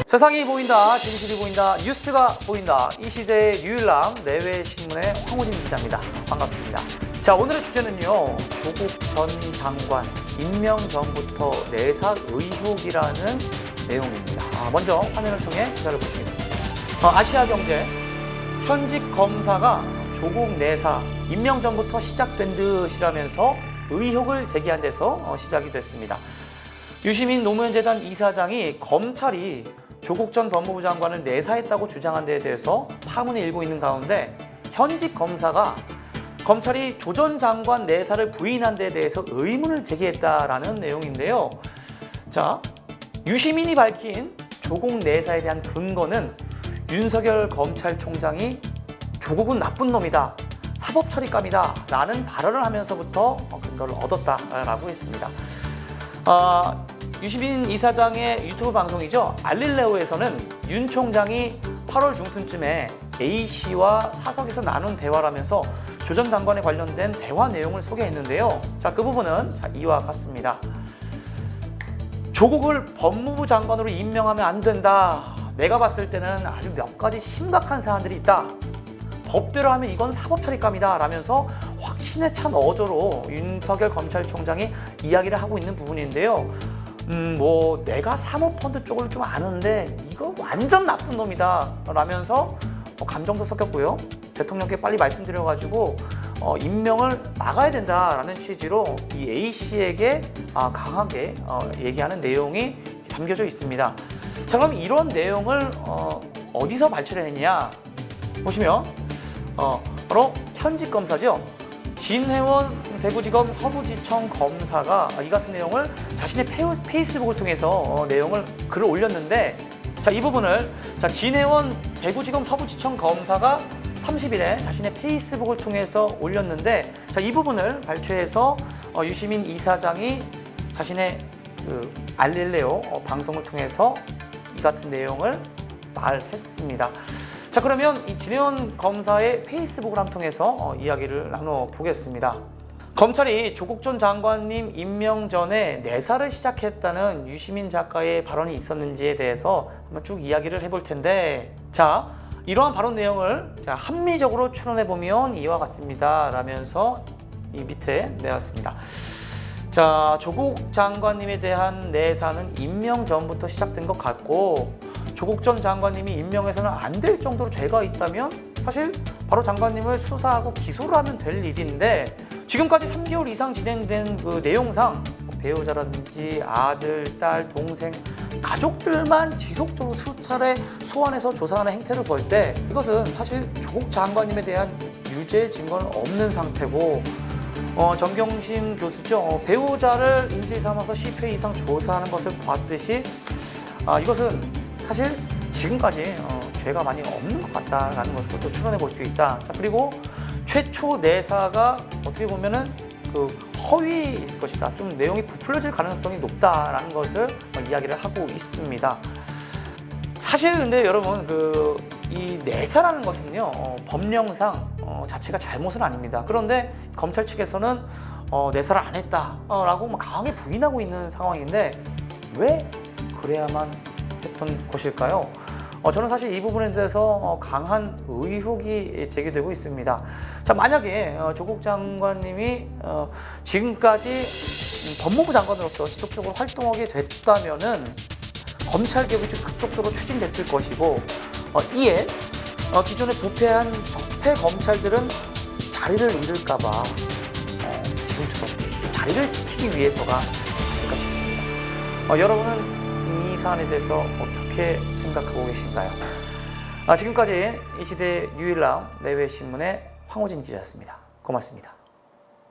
세상이 보인다, 진실이 보인다, 뉴스가 보인다. 이 시대의 유일남 내외신문의 황호진 기자입니다. 반갑습니다. 자, 오늘의 주제는요, 조국 전 장관 임명 전부터 내사 의혹이라는 내용입니다. 먼저 화면을 통해 기사를 보시겠습니다. 아시아경제, 현직 검사가 조국 내사 임명 전부터 시작된 듯이라면서 의혹을 제기한 데서 시작이 됐습니다. 유시민 노무현재단 이사장이 검찰이 조국 전 법무부 장관을 내사했다고 주장한 데에 대해서 파문이 일고 있는 가운데 현직 검사가 검찰이 조 전 장관 내사를 부인한 데에 대해서 의문을 제기했다라는 내용인데요. 자, 유시민이 밝힌 조국 내사에 대한 근거는 윤석열 검찰총장이 조국은 나쁜 놈이다, 사법처리감이다 라는 발언을 하면서부터 근거를 얻었다라고 했습니다. 유시민 이사장의 유튜브 방송이죠. 알릴레오에서는 윤 총장이 8월 중순쯤에 A씨와 사석에서 나눈 대화라면서 조 전 장관에 관련된 대화 내용을 소개했는데요. 자, 그 부분은 이와 같습니다. 조국을 법무부 장관으로 임명하면 안 된다. 내가 봤을 때는 아주 몇 가지 심각한 사안들이 있다. 법대로 하면 이건 사법처리감이다 라면서 확신에 찬 어조로 윤석열 검찰총장이 이야기를 하고 있는 부분인데요. 내가 사모펀드 쪽을 좀 아는데 이거 완전 나쁜 놈이다 라면서 감정도 섞였고요. 대통령께 빨리 말씀드려가지고 임명을 막아야 된다라는 취지로 이 A씨에게 강하게 얘기하는 내용이 담겨져 있습니다. 자, 그럼 이런 내용을 어디서 발췌를 했냐 보시면 바로 현직 검사죠. 진혜원 대구지검 서부지청 검사가 이 같은 내용을 자신의 페이스북을 통해서 글을 올렸는데, 자, 이 부분을 진혜원 대구지검 서부지청 검사가 30일에 자신의 페이스북을 통해서 올렸는데, 자, 이 부분을 발췌해서 유시민 이사장이 자신의 알릴레오 방송을 통해서 이 같은 내용을 말했습니다. 자, 그러면 이 진혜원 검사의 페이스북을 한번 통해서 이야기를 나눠보겠습니다. 검찰이 조국 전 장관님 임명 전에 내사를 시작했다는 유시민 작가의 발언이 있었는지에 대해서 한번 쭉 이야기를 해볼 텐데, 자, 이러한 발언 내용을 합리적으로 추론해보면 이와 같습니다 라면서 이 밑에 내왔습니다. 자, 조국 장관님에 대한 내사는 임명 전부터 시작된 것 같고, 조국 전 장관님이 임명해서는 안 될 정도로 죄가 있다면 사실 바로 장관님을 수사하고 기소를 하면 될 일인데, 지금까지 3개월 이상 진행된 그 내용상 배우자라든지 아들, 딸, 동생, 가족들만 지속적으로 수차례 소환해서 조사하는 행태를 볼 때 이것은 사실 조국 장관님에 대한 유죄 증거는 없는 상태고, 정경심 교수죠. 배우자를 인질 삼아서 10회 이상 조사하는 것을 봤듯이 이것은 사실 지금까지 죄가 많이 없는 것 같다라는 것을 또 추론해 볼 수 있다. 자, 그리고 최초 내사가 어떻게 보면은 허위일 것이다. 좀 내용이 부풀려질 가능성이 높다라는 것을 이야기를 하고 있습니다. 사실 근데 여러분 이 내사라는 것은요, 법령상 자체가 잘못은 아닙니다. 그런데 검찰 측에서는 내사를 안 했다라고 강하게 부인하고 있는 상황인데 왜 그래야만 했던 것일까요? 저는 사실 이 부분에 대해서 강한 의혹이 제기되고 있습니다. 자, 만약에 조국 장관님이 지금까지 법무부 장관으로서 지속적으로 활동하게 됐다면은 검찰 개혁이 좀 급속도로 추진됐을 것이고, 이에 기존에 부패한 적폐 검찰들은 자리를 잃을까봐 지금처럼 좀 자리를 지키기 위해서가 아닐까 싶습니다. 여러분은 이 사안에 대해서 어떻게 생각하고 계신가요? 지금까지 이 시대 유일남 내외신문의 황호진 기자였습니다. 고맙습니다.